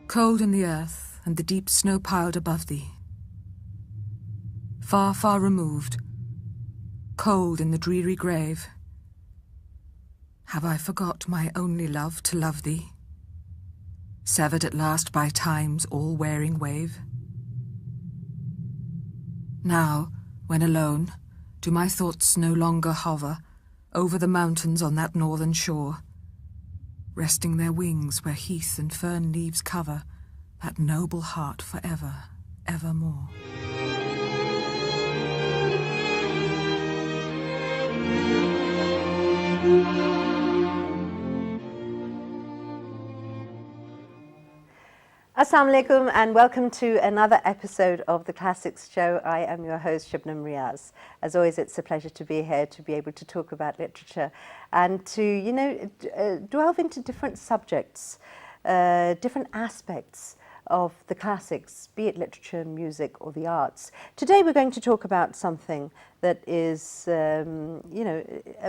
Cold in the earth and the deep snow piled above thee. Far, far removed, cold in the dreary grave. Have I forgot my only love to love thee? Severed at last by time's all-wearing wave? Now, when alone, do my thoughts no longer hover over the mountains on that northern shore, resting their wings where heath and fern leaves cover that noble heart forever, evermore. Assalamu alaikum and welcome to another episode of the Classics Show. I am your host Shabnum Riyaz. As always, it's a pleasure to be here to be able to talk about literature and to, delve into different subjects, different aspects of the classics, be it literature, music or the arts. Today we're going to talk about something that is, a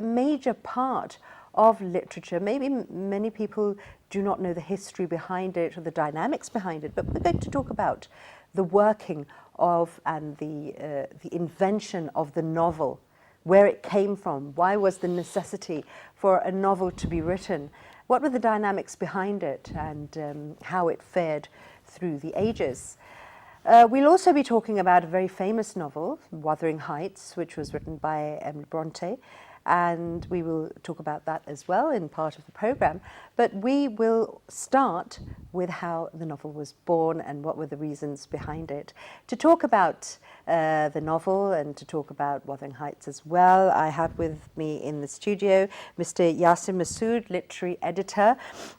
major part of literature. Maybe many people do not know the history behind it or the dynamics behind it, but we're going to talk about the working of and the invention of the novel, where it came from, why was the necessity for a novel to be written, what were the dynamics behind it, and how it fared through the ages. We'll also be talking about a very famous novel, Wuthering Heights, which was written by Emily Bronte, and we will talk about that as well in part of the program. But we will start with how the novel was born and what were the reasons behind it. To talk about the novel and to talk about Wuthering Heights as well, I have with me in the studio Mr. Yasir Masood, literary editor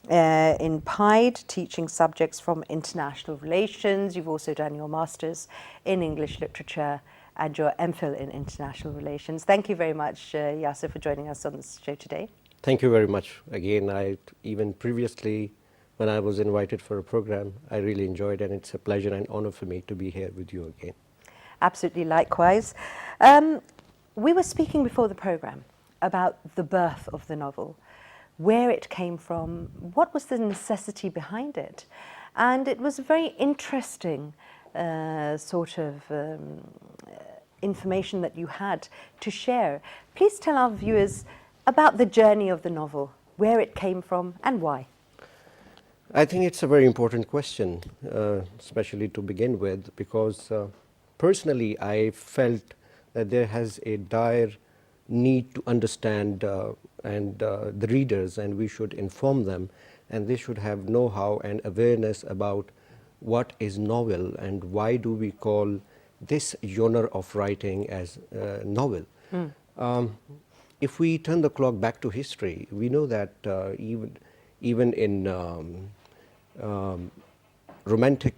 in Pied, teaching subjects from international relations. You've also done your master's in English literature and your MPhil in International Relations. Thank you very much, Yasir, for joining us on this show today. Thank you very much. Again, even previously, when I was invited for a program, I really enjoyed it, and it's a pleasure and honor for me to be here with you again. Absolutely, likewise. We were speaking before the program about the birth of the novel, where it came from, what was the necessity behind it. And it was a very interesting information that you had to share. Please tell our viewers about the journey of the novel, where it came from and why. I think it's a very important question, especially to begin with, because personally I felt that there has a dire need to understand the readers, and we should inform them, and they should have know-how and awareness about what is novel and why do we call this genre of writing as novel. If we turn the clock back to history, we know that even in romantic,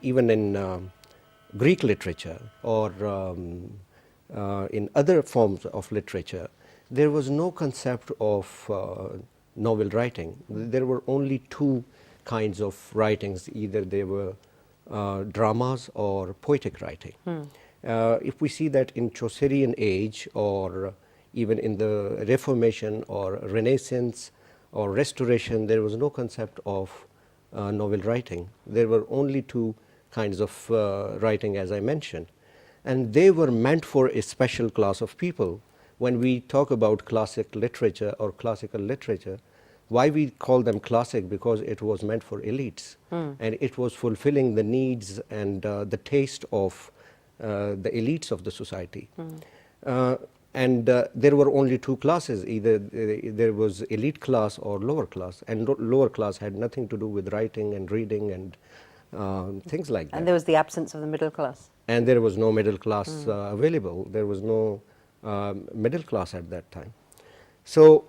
even in Greek literature or in other forms of literature, there was no concept of novel writing. There were only two kinds of writings, either they were dramas or poetic writing. If we see that in Chaucerian age or even in the Reformation or Renaissance or Restoration, there was no concept of novel writing. There were only two kinds of writing, as I mentioned, and they were meant for a special class of people. When we talk about classic literature or classical literature, why we call them classic? Because it was meant for elites, and it was fulfilling the needs and the taste of the elites of the society. And there were only two classes, either there was elite class or lower class, and lower class had nothing to do with writing and reading and things like that. And there was the absence of the middle class. And there was no middle class available. There was no middle class at that time. So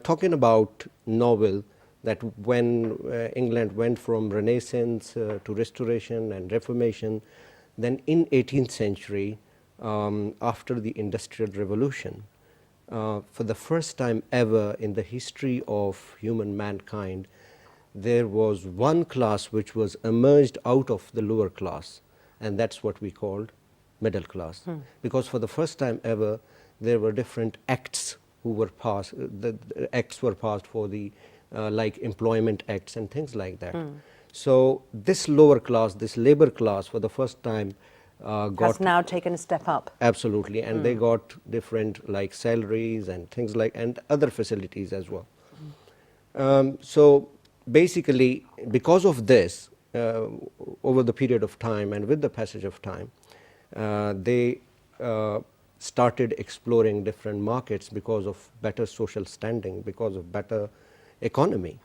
talking about novel, that when England went from Renaissance to Restoration and Reformation, then in 18th century, after the Industrial Revolution, for the first time ever in the history of human mankind, there was one class which was emerged out of the lower class, and that's what we called middle class. Because for the first time ever, there were different acts who were passed, the acts were passed for the like employment acts and things like that. So this lower class, this labor class, for the first time got has now taken a step up. Absolutely, and they got different like salaries and things like, and other facilities as well. So basically, because of this, over the period of time and with the passage of time, they started exploring different markets because of better social standing, because of better economy.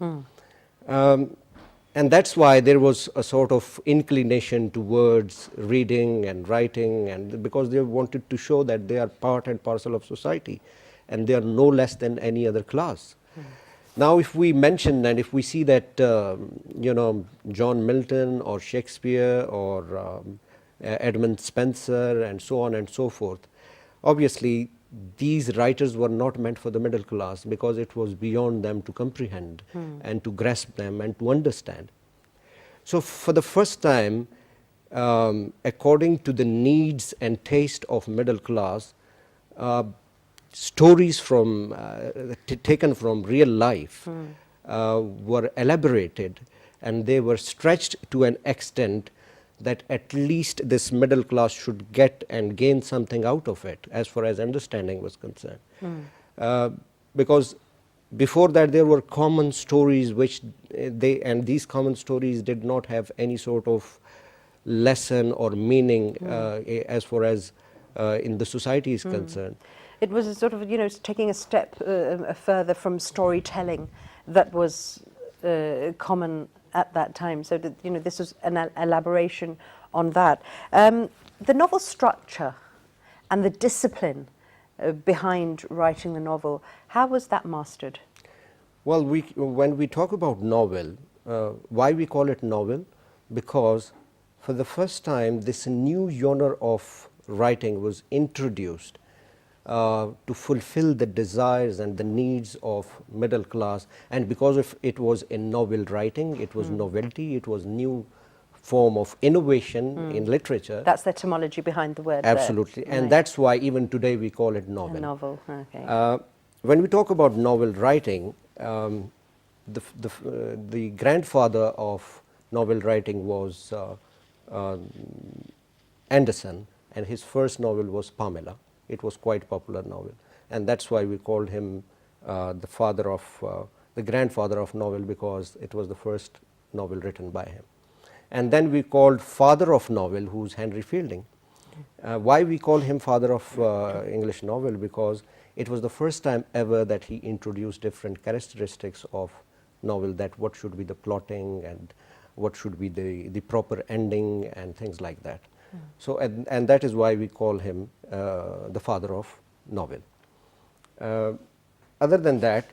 And that's why there was a sort of inclination towards reading and writing, and because they wanted to show that they are part and parcel of society and they are no less than any other class. Now, if we mention and if we see that, you know, John Milton or Shakespeare or Edmund Spencer and so on and so forth, obviously these writers were not meant for the middle class because it was beyond them to comprehend and to grasp them and to understand. So for the first time, according to the needs and taste of middle class, stories from taken from real life were elaborated, and they were stretched to an extent that at least this middle class should get and gain something out of it as far as understanding was concerned. Because before that there were common stories which these common stories did not have any sort of lesson or meaning as far as in the society is concerned. It was a sort of, you know, taking a step further from storytelling that was common at that time. So that, you know, this was an elaboration on that. The novel structure and the discipline behind writing the novel, how was that mastered? Well, when we talk about novel, why we call it novel? Because for the first time this new genre of writing was introduced to fulfill the desires and the needs of middle class, and because of it was in novel writing, it was novelty, it was new form of innovation in literature. That's the etymology behind the word. Absolutely, there. and Right. that's why even today we call it novel. A novel, okay. When we talk about novel writing, the grandfather of novel writing was Anderson, and his first novel was Pamela. It was quite popular novel, and that's why we called him the father of the grandfather of novel, because it was the first novel written by him. And then we called father of novel, who's Henry Fielding. Why we call him father of English novel? Because it was the first time ever that he introduced different characteristics of novel, that what should be the plotting and what should be the proper ending and things like that. So, and that is why we call him the father of novel. Other than that,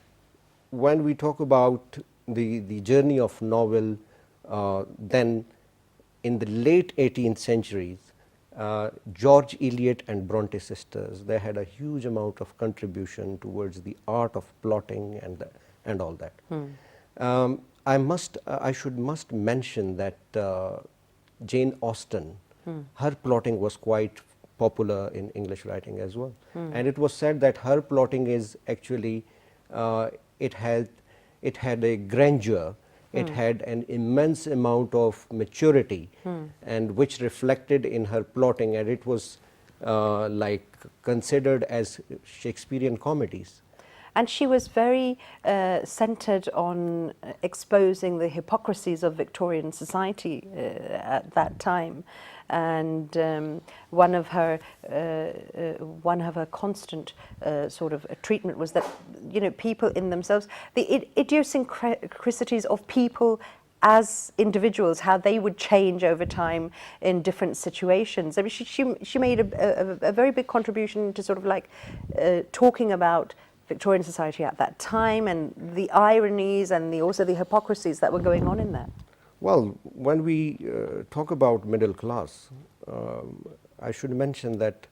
when we talk about the journey of novel, then in the late 18th centuries, George Eliot and Bronte sisters, they had a huge amount of contribution towards the art of plotting and all that. I should mention that Jane Austen, her plotting was quite popular in English writing as well. And it was said that her plotting is actually, it had a grandeur, it had an immense amount of maturity, and which reflected in her plotting, and it was like considered as Shakespearean comedies. And she was very centered on exposing the hypocrisies of Victorian society at that time. And one of her constant sort of treatment was that, you know, people in themselves, the idiosyncrasies of people as individuals, how they would change over time in different situations. I mean, she made a very big contribution to sort of like talking about Victorian society at that time and the ironies and also the hypocrisies that were going on in there. Well, when we talk about middle class, I should mention that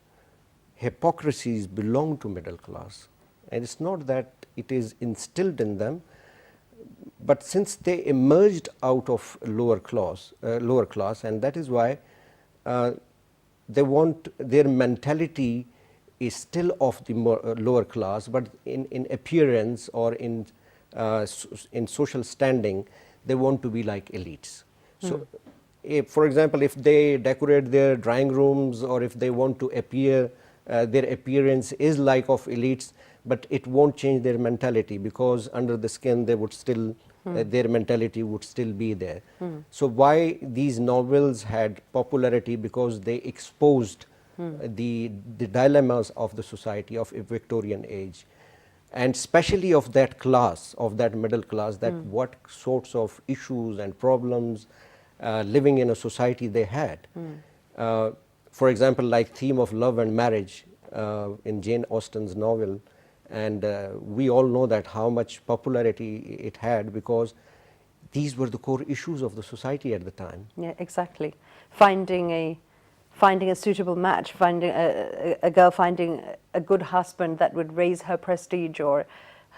hypocrisies belong to middle class, and it's not that it is instilled in them, but since they emerged out of lower class, and that is why they want their mentality is still of the lower class, but in appearance or in social standing, they want to be like elites. So, if, for example, if they decorate their drawing rooms, or if they want to appear, their appearance is like of elites, but it won't change their mentality, because under the skin they would still, their mentality would still be there. So why these novels had popularity? Because they exposed the dilemmas of the society of a Victorian age, and especially of that class, of that middle class, that what sorts of issues and problems living in a society they had. For example, like theme of love and marriage in Jane Austen's novel, and we all know that how much popularity it had, because these were the core issues of the society at the time. Yeah, exactly. Finding a suitable match, finding a girl finding a good husband that would raise her prestige or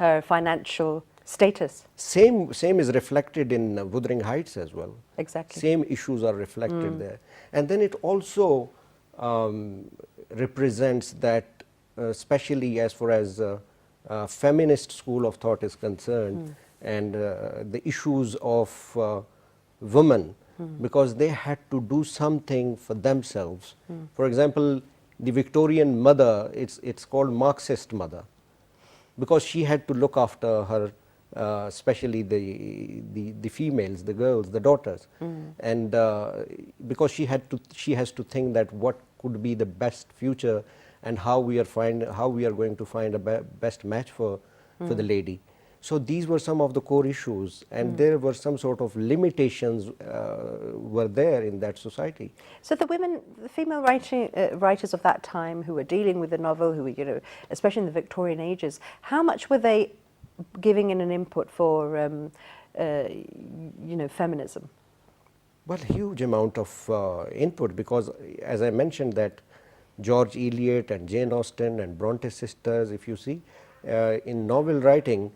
her financial status. Same is reflected in Wuthering Heights as well. Exactly. Same issues are reflected there. And then it also represents that, especially as far as feminist school of thought is concerned, and the issues of women, because they had to do something for themselves. For example, the Victorian mother, it's called Marxist mother, because she had to look after her, especially the females, the girls, the daughters, and because she has to think that what could be the best future, and how we are going to find a best match for the lady. So these were some of the core issues, and there were some sort of limitations were there in that society. So the female writers of that time who were dealing with the novel, who were, especially in the Victorian ages, how much were they giving in an input for, feminism? Well, huge amount of input, because as I mentioned that George Eliot and Jane Austen and Bronte sisters, if you see, in novel writing,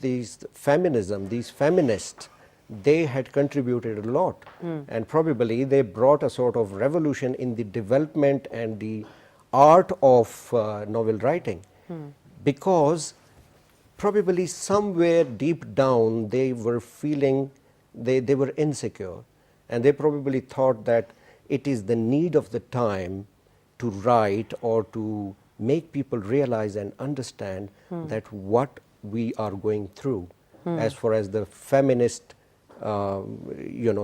these feminists, they had contributed a lot, and probably they brought a sort of revolution in the development and the art of novel writing, because probably somewhere deep down they were feeling they were insecure, and they probably thought that it is the need of the time to write or to make people realize and understand that what we are going through as far as the feminist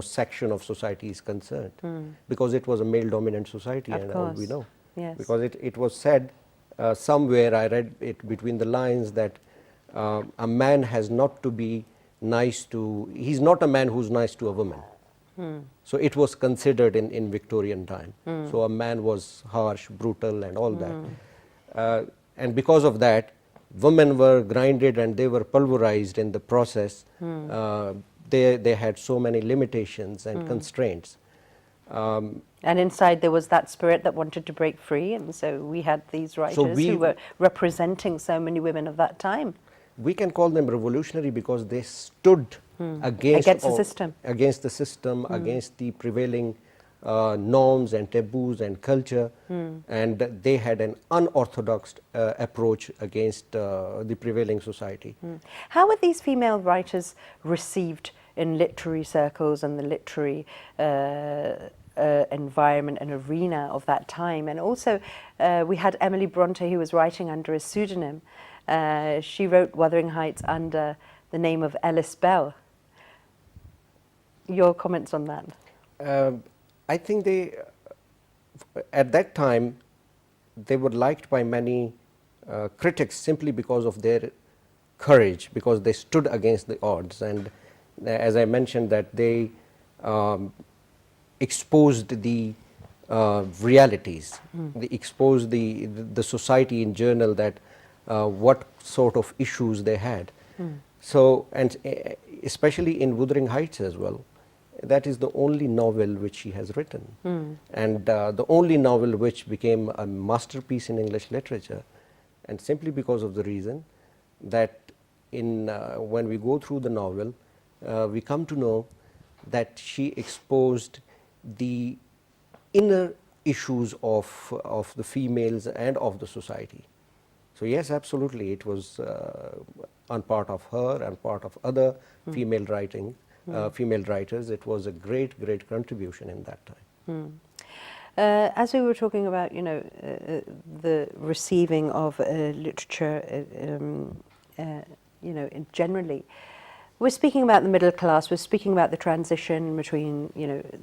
section of society is concerned, because it was a male dominant society, Of and course. all we know. Yes. Because it was said somewhere, I read it between the lines, that a man has not to be nice to, he's not a man who's nice to a woman. So it was considered in Victorian time. So a man was harsh, brutal and all that. And because of that, women were grinded and they were pulverized in the process. They had so many limitations and constraints. And inside there was that spirit that wanted to break free, and so we had these writers who were representing so many women of that time. We can call them revolutionary because they stood against the system, against the prevailing norms and taboos and culture, and they had an unorthodox approach against the prevailing society. How were these female writers received in literary circles and the literary environment and arena of that time? And also we had Emily Bronte, who was writing under a pseudonym. She wrote Wuthering Heights under the name of Ellis Bell. Your comments on that? I think they, at that time, they were liked by many critics simply because of their courage, because they stood against the odds, and as I mentioned that they exposed the realities, they exposed the society in general, that what sort of issues they had. So, and especially in Wuthering Heights as well, that is the only novel which she has written, and the only novel which became a masterpiece in English literature, and simply because of the reason that when we go through the novel, we come to know that she exposed the inner issues of the females and of the society. So yes, absolutely, it was on part of her and part of other female female writers. It was a great contribution in that time. As we were talking about, the receiving of literature, generally, we're speaking about the middle class. We're speaking about the transition between,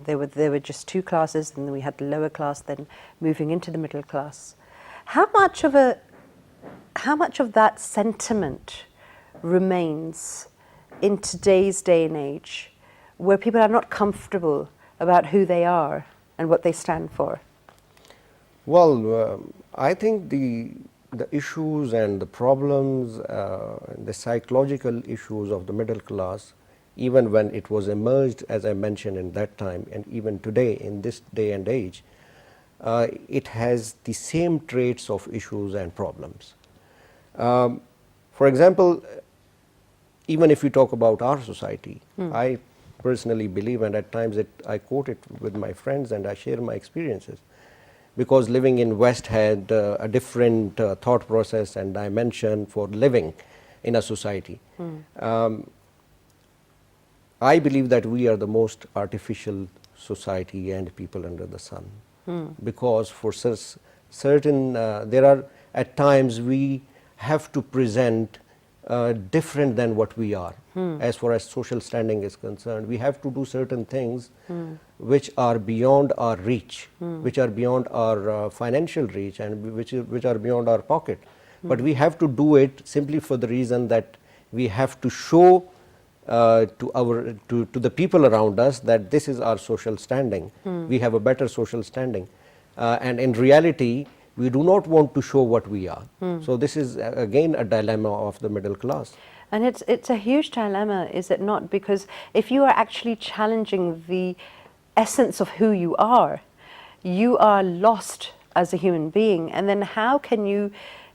there were just two classes, and then we had the lower class, then moving into the middle class. How much of that sentiment remains in today's day and age, where people are not comfortable about who they are and what they stand for? Well, I think the issues and the problems, the psychological issues of the middle class, even when it was emerged, as I mentioned in that time, and even today in this day and age, it has the same traits of issues and problems. For example, even if we talk about our society, I personally believe, and at times I quote it with my friends and I share my experiences, because living in West had a different thought process and dimension for living in a society. I believe that we are the most artificial society and people under the sun, because for certain, there are at times we have to present different than what we are. As far as social standing is concerned, we have to do certain things which are beyond our reach, which are beyond our financial reach, and which are beyond our pocket. But we have to do it simply for the reason that we have to show to the people around us that this is our social standing. We have a better social standing, and in reality we do not want to show what we are. So this is again a dilemma of the middle class. And it's a huge dilemma, is it not? Because if you are actually challenging the essence of who you are lost as a human being. And then how can you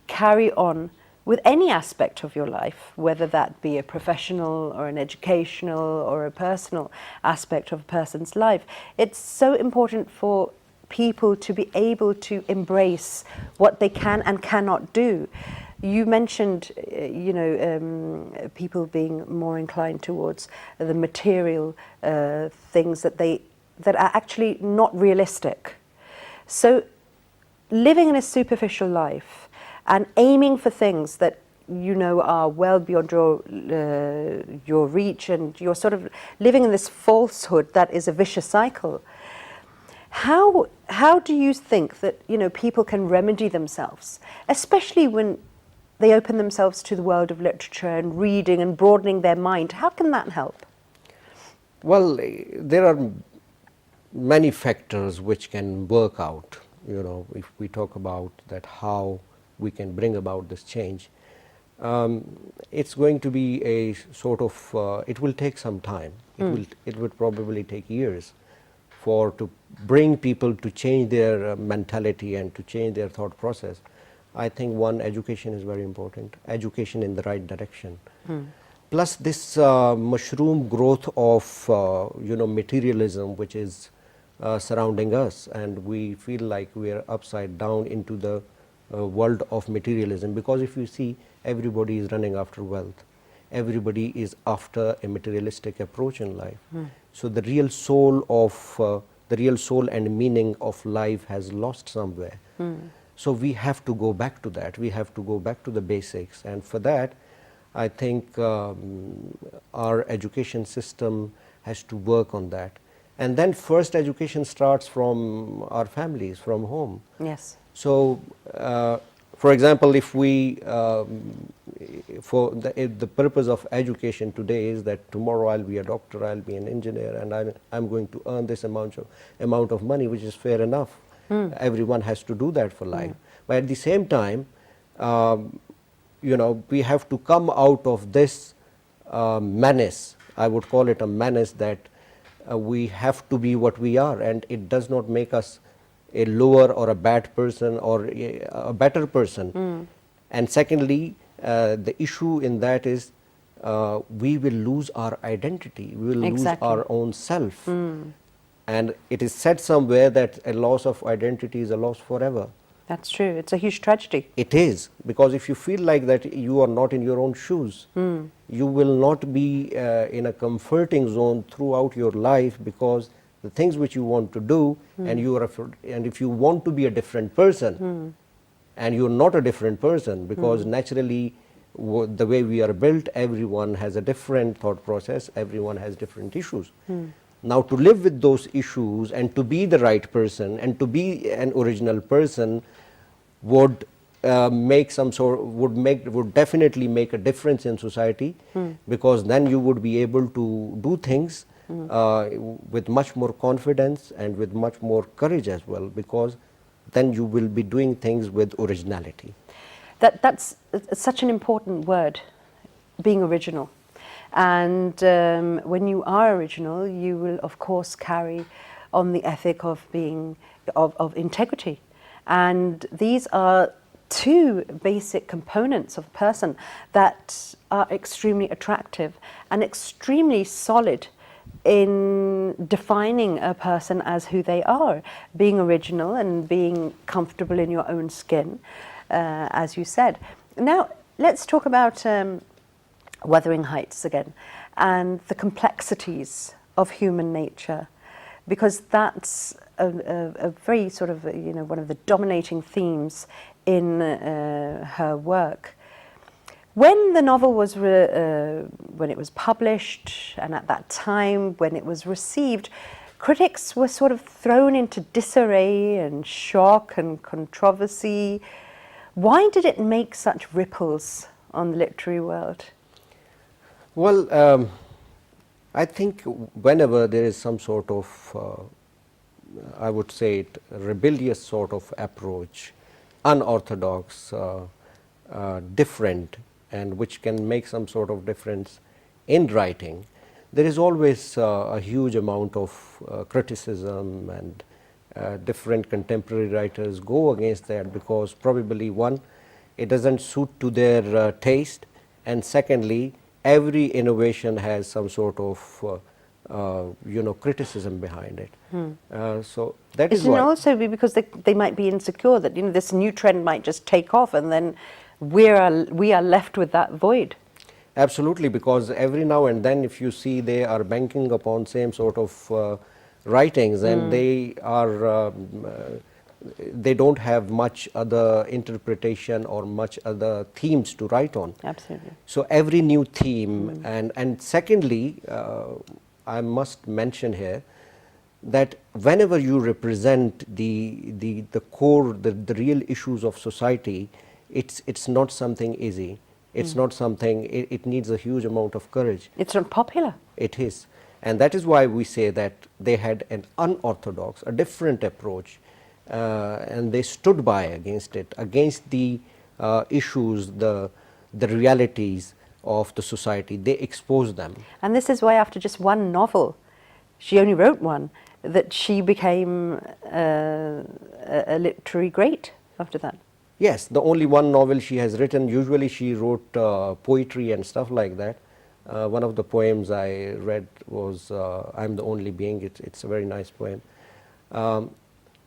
carry on with any aspect of your life, whether that be a professional or an educational or a personal aspect of a person's life? It's so important for people to be able to embrace what they can and cannot do. You mentioned, people being more inclined towards the material things that are actually not realistic. So living in a superficial life and aiming for things that are well beyond your reach, and you're sort of living in this falsehood that is a vicious cycle. How do you think that people can remedy themselves, especially when they open themselves to the world of literature and reading and broadening their mind? How can that help? Well, there are many factors which can work out. If we talk about that, how we can bring about this change, it's going to be a sort of, it will take some time. It would probably take years to bring people to change their mentality and to change their thought process. I think one, education is very important, education in the right direction. Plus this mushroom growth of materialism which is surrounding us, and we feel like we are upside down into the world of materialism, because if you see, everybody is running after wealth, everybody is after a materialistic approach in life. So the real soul and meaning of life has lost somewhere. So we have to go back to that. We have to go back to the basics, and for that, I think our education system has to work on that. And then first, education starts from our families, from home. Yes. So, for example, if we, if the purpose of education today is that tomorrow I'll be a doctor, I'll be an engineer, and I'm going to earn this amount of money, which is fair enough. Everyone has to do that for life. But at the same time, we have to come out of this menace. I would call it a menace, that we have to be what we are, and it does not make us a lower or a bad person or a better person. And secondly, the issue in that is we will lose our identity, we will lose our own self. And it is said somewhere that a loss of identity is a loss forever. That's true. It's a huge tragedy. It is, because if you feel like that you are not in your own shoes, you will not be in a comforting zone throughout your life, because the things which you want to do, and you are and if you want to be a different person, and you're not a different person, because naturally the way we are built, everyone has a different thought process, everyone has different issues. Now, to live with those issues and to be the right person and to be an original person would make some sort, would definitely make a difference in society, because then you would be able to do things with much more confidence and with much more courage as well, because then you will be doing things with originality. That's such an important word, being original. And when you are original, you will of course carry on the ethic of being of integrity. And these are two basic components of a person that are extremely attractive and extremely solid in defining a person as who they are, being original and being comfortable in your own skin, as you said. Now, let's talk about Wuthering Heights again, and the complexities of human nature, because that's a very sort of, you know, one of the dominating themes in her work. When the novel was, when it was published, and at that time when it was received, critics were sort of thrown into disarray and shock and controversy. Why did it make such ripples on the literary world? Well, I think whenever there is some sort of, I would say it, rebellious sort of approach, unorthodox, different, and which can make some sort of difference in writing, there is always a huge amount of criticism, and different contemporary writers go against that, because probably one, it doesn't suit to their taste, and secondly, every innovation has some sort of you know, criticism behind it. So that is why. It can also be because they might be insecure that, you know, this new trend might just take off, and then we are left with that void. Absolutely, because every now and then, if you see, they are banking upon same sort of writings, and they are they don't have much other interpretation or much other themes to write on. Absolutely. So every new theme, and secondly, I must mention here that whenever you represent the core, the real issues of society, it's not something easy. It's not something, it needs a huge amount of courage. It's not popular. It is. And that is why we say that they had an unorthodox, a different approach, and they stood by against it, against the issues, the realities of the society. They exposed them. And this is why after just one novel, she only wrote one, that she became a literary great after that. Yes, the only one novel she has written. Usually she wrote poetry and stuff like that. One of the poems I read was I'm the Only Being. It's a very nice poem.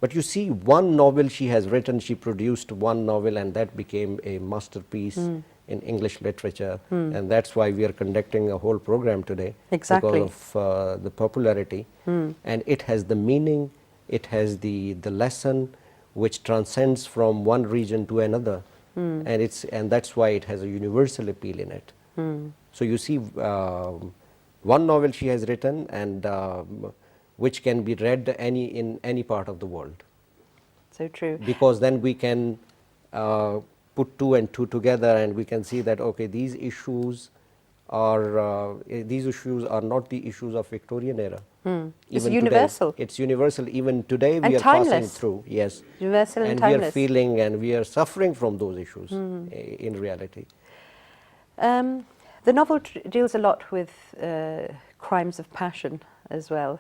But you see, one novel she has written, she produced one novel, and that became a masterpiece in English literature. And that's why we are conducting a whole program today. Exactly. Because of the popularity. And it has the meaning, it has the lesson, which transcends from one region to another, and that's why it has a universal appeal in it. So you see, one novel she has written, and which can be read in any part of the world. So true. Because then we can put two and two together, and we can see that, okay, these issues are not the issues of Victorian era. It's Even universal. Today, it's universal. Even today, we And are timeless. passing through. Yes, Universal and and timeless. we are feeling and we are suffering from those issues in reality. The novel deals a lot with crimes of passion as well.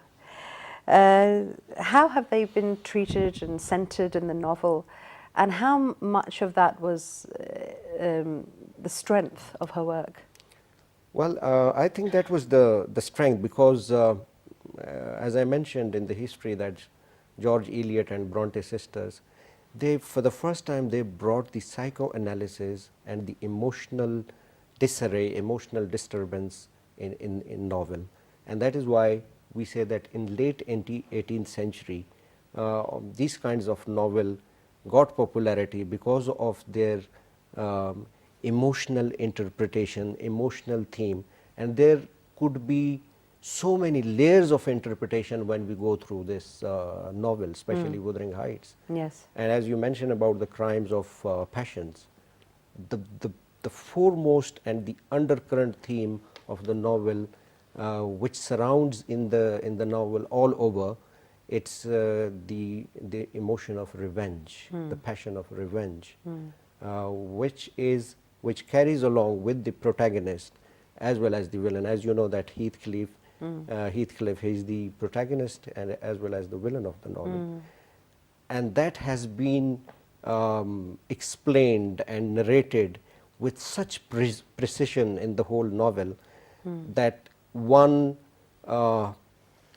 How have they been treated and centered in the novel, and how much of that was the strength of her work? Well, I think that was the strength, because as I mentioned in the history that George Eliot and Bronte sisters, they, for the first time, they brought the psychoanalysis and the emotional disarray, emotional disturbance in novel. And that is why we say that in late 18th century, these kinds of novel got popularity because of their emotional interpretation, emotional theme, and there could be so many layers of interpretation when we go through this novel, especially Wuthering Heights. Yes. And as you mentioned about the crimes of passions, the foremost and the undercurrent theme of the novel, which surrounds in the novel all over, it's the emotion of revenge, the passion of revenge, which carries along with the protagonist as well as the villain. As you know that Heathcliff is the protagonist and as well as the villain of the novel. And that has been explained and narrated with such precision in the whole novel that one,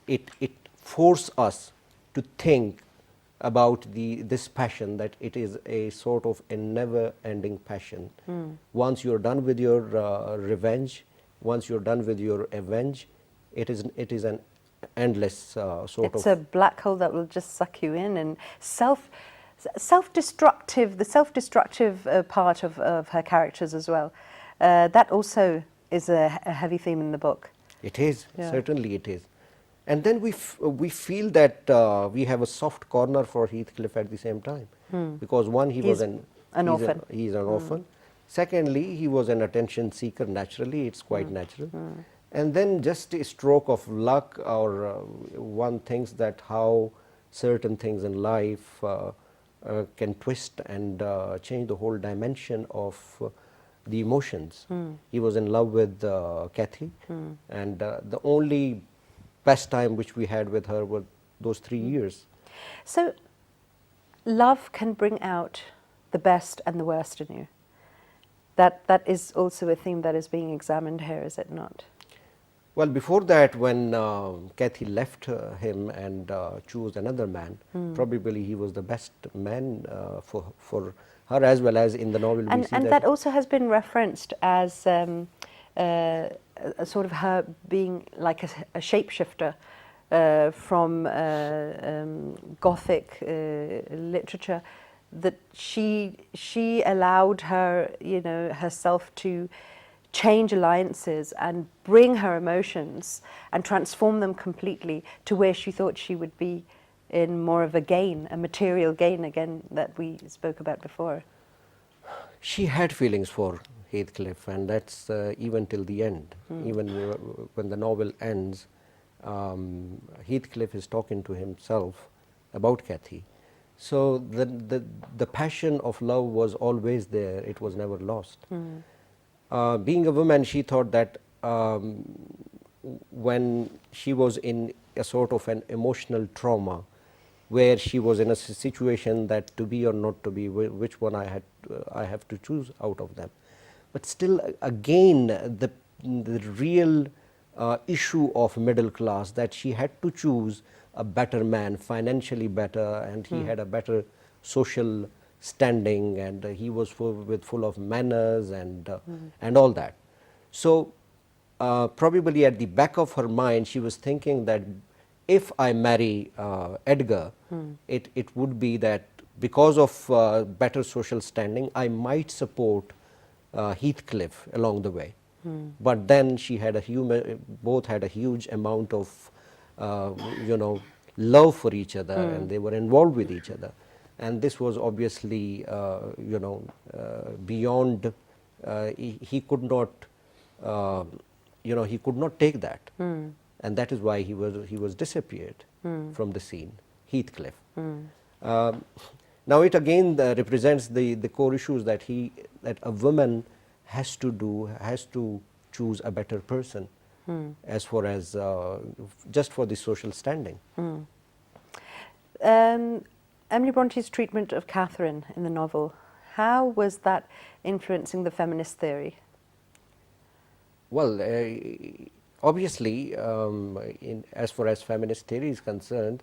it forces us to think about this passion, that it is a sort of a never-ending passion. Once you're done with your revenge, once you're done with your avenge, it is an endless sort of... It's a black hole that will just suck you in, and self-destructive, the self-destructive part of her characters as well. That also is a heavy theme in the book. It is, certainly it is. And then we feel that we have a soft corner for Heathcliff at the same time, because one, he's an orphan. Secondly, he was an attention seeker naturally, it's quite natural. And then just a stroke of luck, or one thinks that how certain things in life can twist and change the whole dimension of the emotions. He was in love with Kathy, and the only pastime which we had with her were those 3 years. So, love can bring out the best and the worst in you. That is also a theme that is being examined here, is it not? Well, before that, when Kathy left him and chose another man, probably he was the best man for her, as well as in the novel we see and that also has been referenced as a sort of her being like a shapeshifter from Gothic literature, that she allowed her, herself to change alliances and bring her emotions and transform them completely to where she thought she would be in more of a gain, a material gain again that we spoke about before. She had feelings for Heathcliff, and that's even till the end. Even when the novel ends, Heathcliff is talking to himself about Kathy. So the passion of love was always there, it was never lost. Being a woman, she thought that when she was in a sort of an emotional trauma, where she was in a situation that to be or not to be, which one I have to choose out of them. But still, again, the real issue of middle class, that she had to choose a better man, financially better, and he had a better social standing, and he was full of manners and all that. So probably at the back of her mind, she was thinking that if I marry Edgar, it would be that because of better social standing, I might support Heathcliff along the way. But then she had both had a huge amount of love for each other, and they were involved with each other. And this was obviously beyond, he could not take that. And that is why he was disappeared from the scene, Heathcliff. Now it again represents the core issues that a woman has to choose a better person, as far as just for the social standing. Emily Bronte's treatment of Catherine in the novel, how was that influencing the feminist theory? Well, obviously, as far as feminist theory is concerned,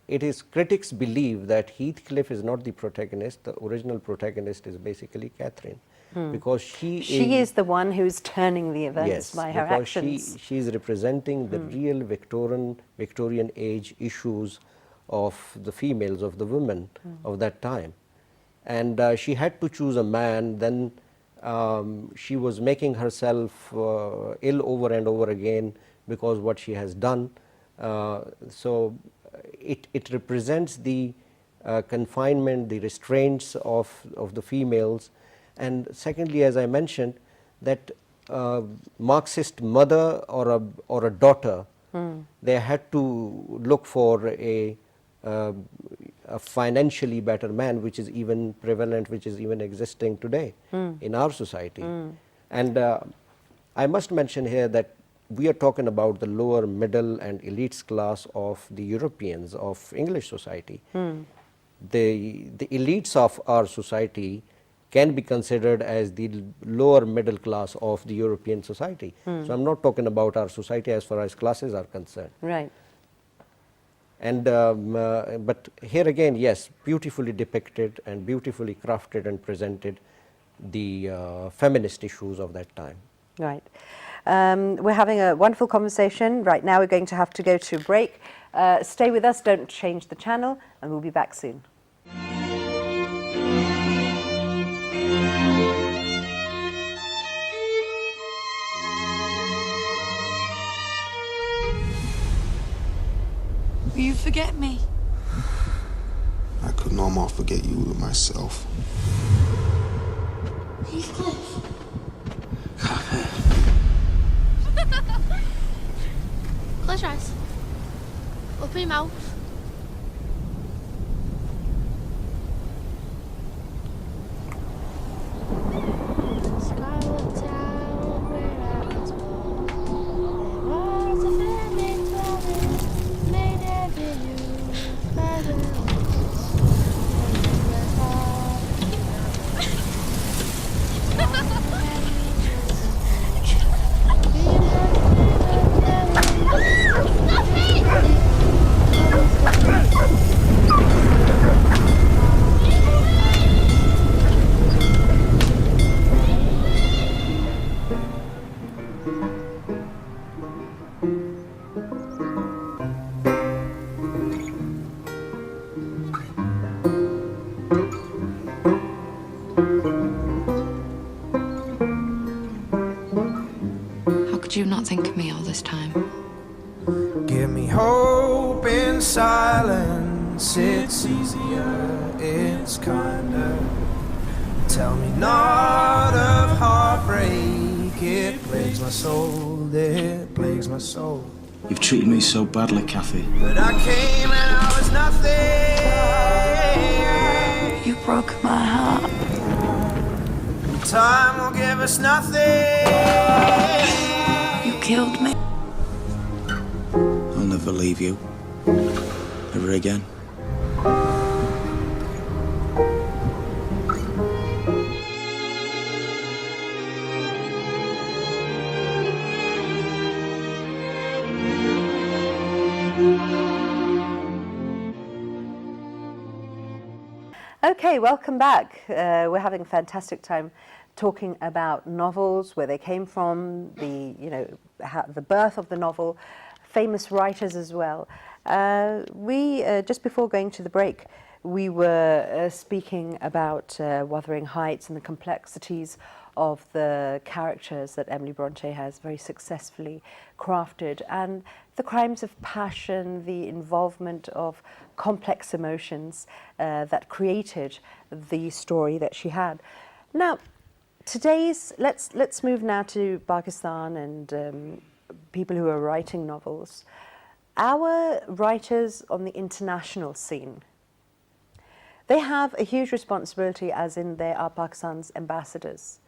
it is critics believe that Heathcliff is not the protagonist. The original protagonist is basically Catherine, because She is the one who's turning the events by her actions. Because she is representing the real Victorian age issues of the females, of the women of that time. And she had to choose a man. Then she was making herself ill over and over again because what she has done. So it represents the confinement, the restraints of the females. And secondly, as I mentioned, that Marxist mother or a daughter, they had to look for a financially better man, which is even prevalent, which is even existing today in our society. And I must mention here that we are talking about the lower middle and elites class of the Europeans, of English society. The elites of our society can be considered as the lower middle class of the European society. So I'm not talking about our society as far as classes are concerned. Right. And but here again, yes, beautifully depicted and beautifully crafted and presented the feminist issues of that time. Right. We're having a wonderful conversation. Right now we're going to have to go to a break. Stay with us, don't change the channel, and we'll be back soon. Will you forget me? I could no more forget you than myself. Heathcliff. Close your eyes. Open your mouth. Sky looked down where I was born. There was a family dwelling, made every youth by the How could you not think of me all this time? Give me hope in silence, it's easier, it's kinder. Tell me not of heartbreak, it plagues my soul, it plagues my soul. You've treated me so badly, Kathy. But I came and I was nothing. You broke my heart. Time will give us nothing. You killed me. I'll never leave you. Never again. Okay, welcome back. We're having a fantastic time talking about novels, where they came from, the the birth of the novel, famous writers as well. We just before going to the break, we were speaking about Wuthering Heights and the complexities of the characters that Emily Bronte has very successfully crafted, and the crimes of passion, the involvement of complex emotions that created the story that she had. Now, let's move now to Pakistan and people who are writing novels. Our writers on the international scene, they have a huge responsibility, as in they are Pakistan's ambassadors.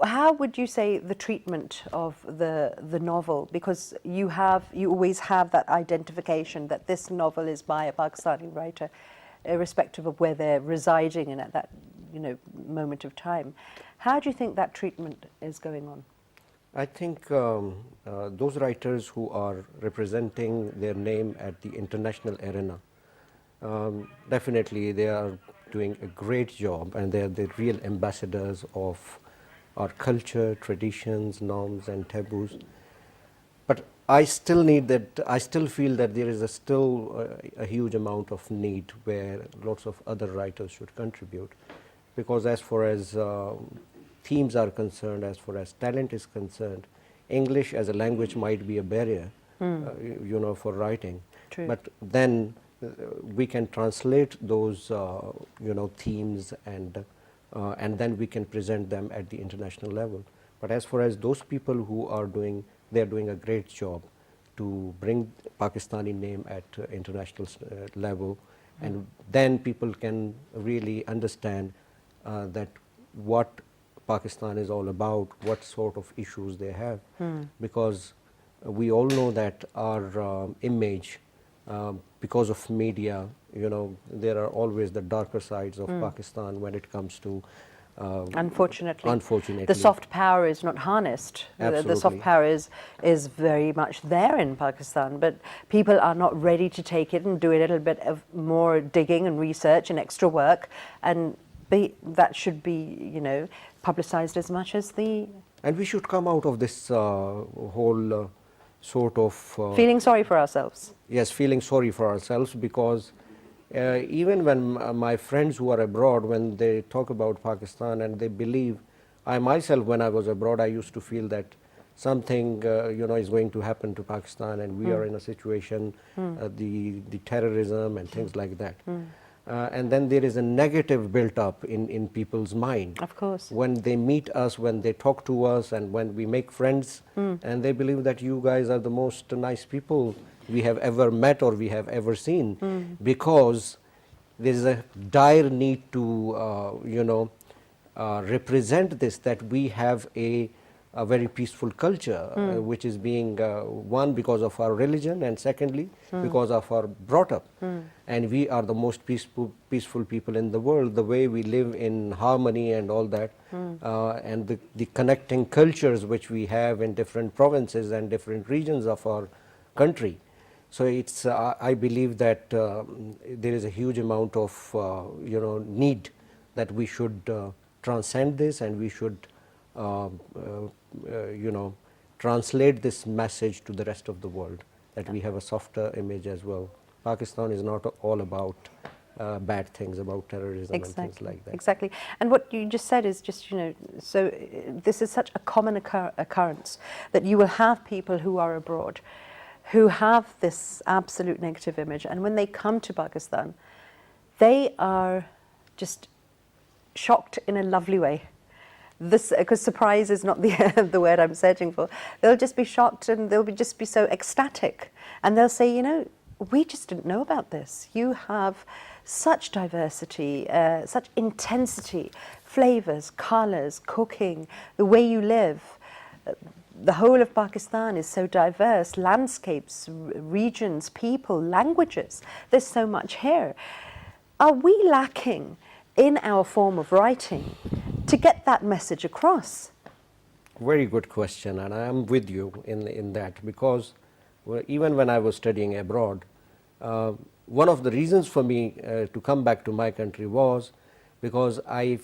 How would you say the treatment of the novel, because you always have that identification that this novel is by a Pakistani writer, irrespective of where they're residing and at that moment of time. How do you think that treatment is going on? I think those writers who are representing their name at the international arena, definitely they are doing a great job, and they are the real ambassadors of our culture, traditions, norms and taboos. But I still need that, I still feel that there is a huge amount of need where lots of other writers should contribute, because as far as themes are concerned, as far as talent is concerned, English as a language might be a barrier, you know, for writing. True. But then we can translate those, you know, themes, and then we can present them at the international level. But as far as those people who are doing, they are doing a great job to bring Pakistani name at international level, and then people can really understand that what Pakistan is all about, what sort of issues they have, because we all know that our image, because of media, you know, there are always the darker sides of Pakistan when it comes to Unfortunately, the soft power is not harnessed. The soft power is very much there in Pakistan, but people are not ready to take it and do a little bit of more digging and research and extra work, and that should be, you know, publicized as much as the... And we should come out of this whole sort of... feeling sorry for ourselves. Yes, feeling sorry for ourselves, because even when my friends who are abroad, when they talk about Pakistan and they believe, I myself when I was abroad, I used to feel that something you know, is going to happen to Pakistan, and we are in a situation, the terrorism and things like that. And then there is a negative built up in people's mind. Of course. When they meet us, when they talk to us, and when we make friends, and they believe that you guys are the most nice people we have ever met or we have ever seen, because there is a dire need to, you know, represent this, that we have a very peaceful culture, which is being one because of our religion, and secondly because of our brought up, and we are the most peaceful people in the world, the way we live in harmony and all that, and the connecting cultures which we have in different provinces and different regions of our country. So it's I believe that there is a huge amount of you know, need that we should transcend this, and we should you know, translate this message to the rest of the world, that we have a softer image as well. Pakistan is not all about bad things, about terrorism and things like that. Exactly. And what you just said is just, you know, so this is such a common occurrence that you will have people who are abroad who have this absolute negative image, and when they come to Pakistan, they are just shocked in a lovely way. This, because surprise is not the word I'm searching for. They'll just be shocked, and they'll just be so ecstatic, and they'll say, you know, we just didn't know about this. You have such diversity, such intensity, flavors, colors, cooking, the way you live. The whole of Pakistan is so diverse, landscapes, regions, people, languages. There's so much here. Are we lacking in our form of writing to get that message across? Very good question, and I am with you in that, because even when I was studying abroad, one of the reasons for me to come back to my country was because I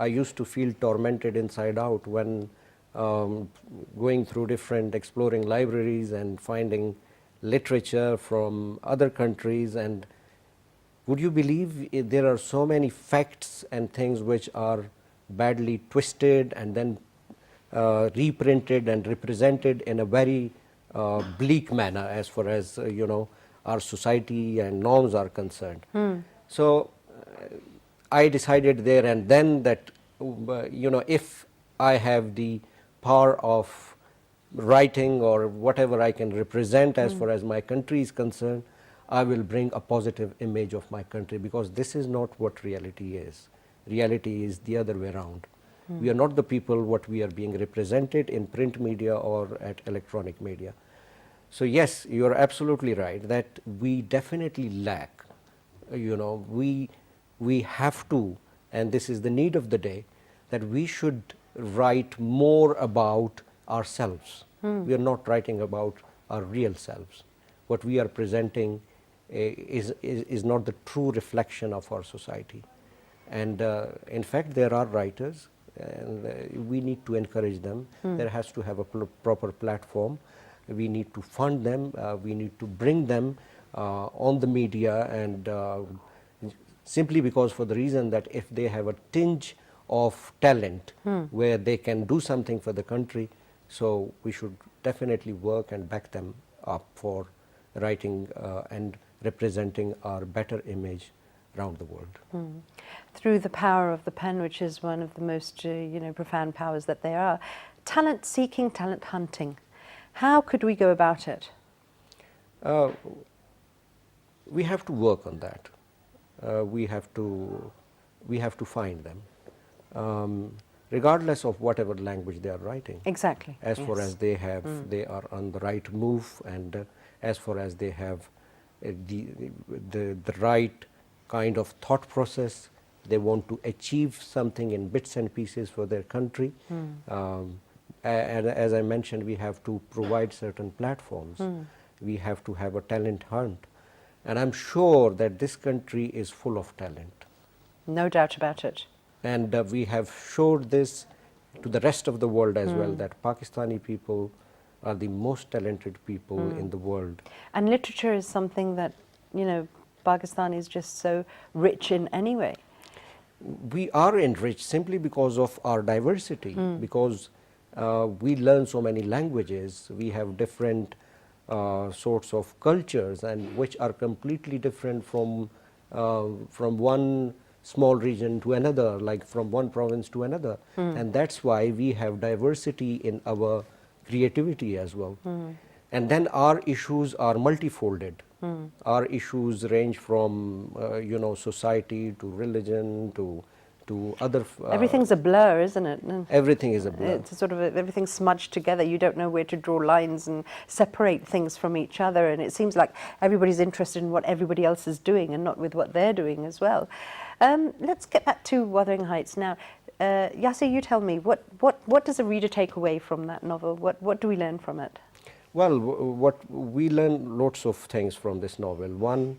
used to feel tormented inside out when going through different, exploring libraries and finding literature from other countries, and would you believe there are so many facts and things which are badly twisted and then reprinted and represented in a very bleak manner as far as you know, our society and norms are concerned. So I decided there and then that you know, if I have the power of writing or whatever I can represent as far as my country is concerned, I will bring a positive image of my country, because this is not what reality is. Reality is the other way around. We are not the people what we are being represented in print media or at electronic media. So yes, you are absolutely right that we definitely lack, you know, we have to, and this is the need of the day, that we should write more about ourselves. We are not writing about our real selves. What we are presenting is not the true reflection of our society. And in fact, there are writers, and we need to encourage them. There has to have a proper platform. We need to fund them. We need to bring them on the media, and simply because for the reason that if they have a tinge of talent where they can do something for the country, so we should definitely work and back them up for writing and representing our better image around the world. Through the power of the pen, which is one of the most profound powers that there are, talent seeking, talent hunting, how could we go about it? We have to work on that. We have to find them, regardless of whatever language they are writing. Exactly. As far as they have, they are on the right move, and as far as they have the right kind of thought process, they want to achieve something in bits and pieces for their country. And as I mentioned, we have to provide certain platforms. We have to have a talent hunt. And I'm sure that this country is full of talent. No doubt about it. And we have showed this to the rest of the world as well, that Pakistani people are the most talented people in the world. And literature is something that, Pakistan is just so rich in anyway. We are enriched simply because of our diversity, because we learn so many languages. We have different sorts of cultures, and which are completely different from one small region to another, like from one province to another. And that's why we have diversity in our creativity as well. And then our issues are multifolded. Our issues range from society to religion to other. Everything's a blur, isn't it? Everything is a blur. It's sort of everything's smudged together. You don't know where to draw lines and separate things from each other. And it seems like everybody's interested in what everybody else is doing and not with what they're doing as well. Let's get back to Wuthering Heights now. Yasir, you tell me, what does a reader take away from that novel? What do we learn from it? Well, what we learn lots of things from this novel. One,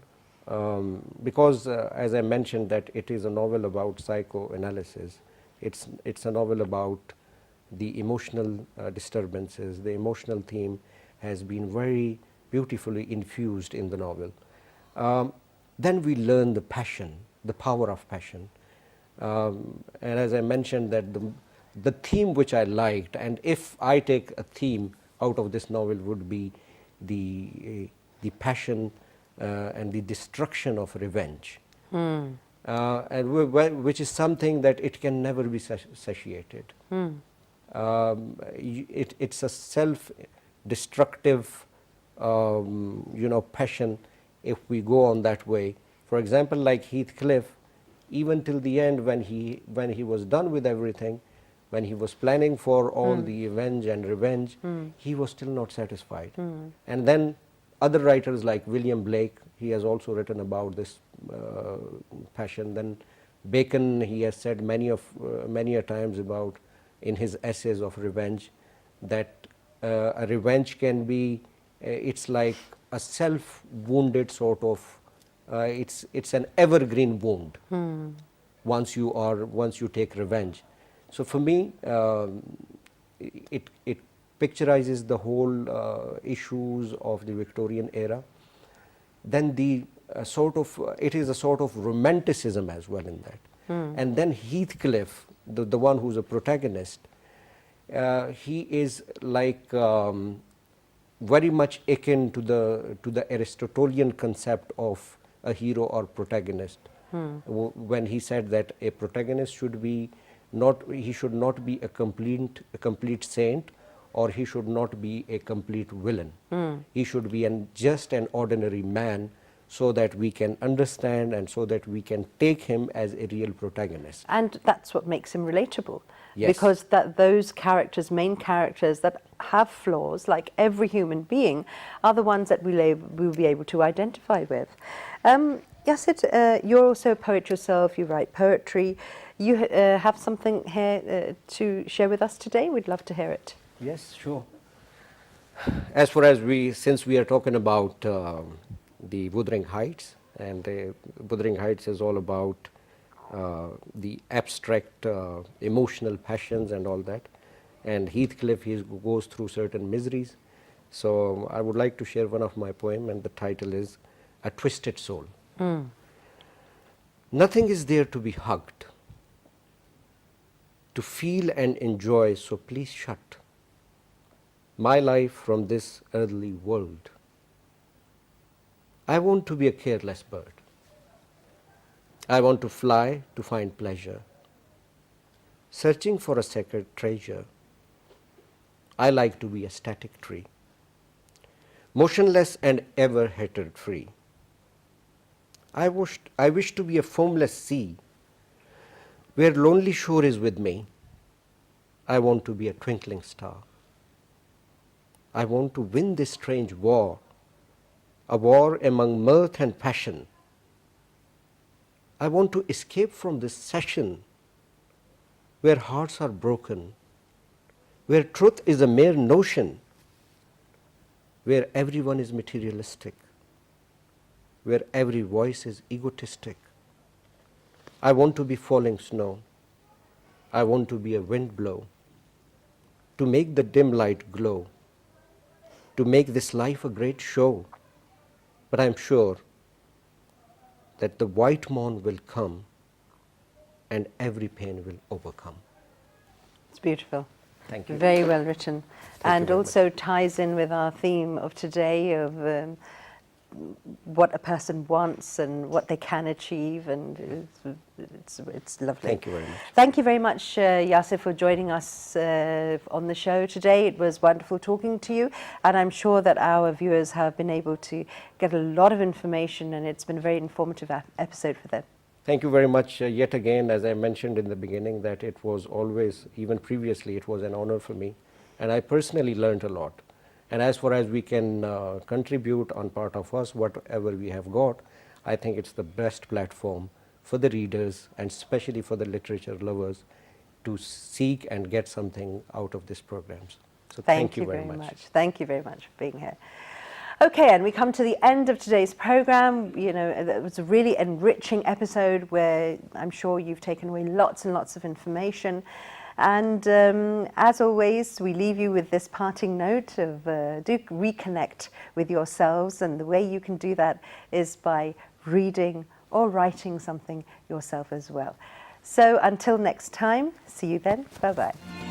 because as I mentioned that it is a novel about psychoanalysis, it's a novel about the emotional disturbances. The emotional theme has been very beautifully infused in the novel. Then we learn the passion, the power of passion. And as I mentioned that the theme which I liked, and if I take a theme out of this novel, would be the passion and the destruction of revenge, and which is something that it can never be satiated. It's a self-destructive, passion if we go on that way. For example, like Heathcliff, even till the end, when he was done with everything, when he was planning for all the revenge, he was still not satisfied. And then other writers like William Blake, he has also written about this passion. Then Bacon, he has said many a times about in his essays of revenge, that a revenge can be, it's like a self-wounded sort of, it's an evergreen wound once you take revenge. So for me, it picturizes the whole issues of the Victorian era. Then the it is a sort of romanticism as well in that. And then Heathcliff, the one who's a protagonist, he is like very much akin to the Aristotelian concept of a hero or protagonist, when he said that a protagonist should be he should not be a complete saint, or he should not be a complete villain. He should be just an ordinary man, so that we can understand and so that we can take him as a real protagonist. And that's what makes him relatable. Yes. Because those characters, main characters that have flaws, like every human being, are the ones that we'll be able to identify with. Yasir, you're also a poet yourself, you write poetry. You have something here to share with us today? We'd love to hear it. Yes, sure. As far as since we are talking about the Wuthering Heights, and Wuthering Heights is all about the abstract emotional passions and all that, and Heathcliff, he goes through certain miseries. So I would like to share one of my poem, and the title is A Twisted Soul. Nothing is there to be hugged, to feel and enjoy, so please shut my life from this earthly world. I want to be a careless bird. I want to fly to find pleasure, searching for a sacred treasure. I like to be a static tree, motionless and ever hatred free. I wish to be a foamless sea, where lonely shore is with me. I want to be a twinkling star. I want to win this strange war, a war among mirth and passion. I want to escape from this session where hearts are broken, where truth is a mere notion, where everyone is materialistic, where every voice is egotistic. I want to be falling snow. I want to be a wind blow, to make the dim light glow, to make this life a great show. But I'm sure that the white morn will come and every pain will overcome. It's beautiful. Thank you. Very well written. Thank you And very also ties in with our theme of today of what a person wants and what they can achieve, and it's lovely. Thank you very much. Thank you very much, Yasir, for joining us on the show today. It was wonderful talking to you, and I'm sure that our viewers have been able to get a lot of information, and it's been a very informative episode for them. Thank you very much yet again. As I mentioned in the beginning, that it was always, even previously, it was an honor for me, and I personally learned a lot. And as far as we can contribute on part of us, whatever we have got, I think it's the best platform for the readers and especially for the literature lovers to seek and get something out of these programs. So thank you very much. Thank you very much for being here. Okay, and we come to the end of today's program. You know, it was a really enriching episode where I'm sure you've taken away lots and lots of information. And as always, we leave you with this parting note of do reconnect with yourselves, and the way you can do that is by reading or writing something yourself as well. So until next time, see you then. Bye-bye.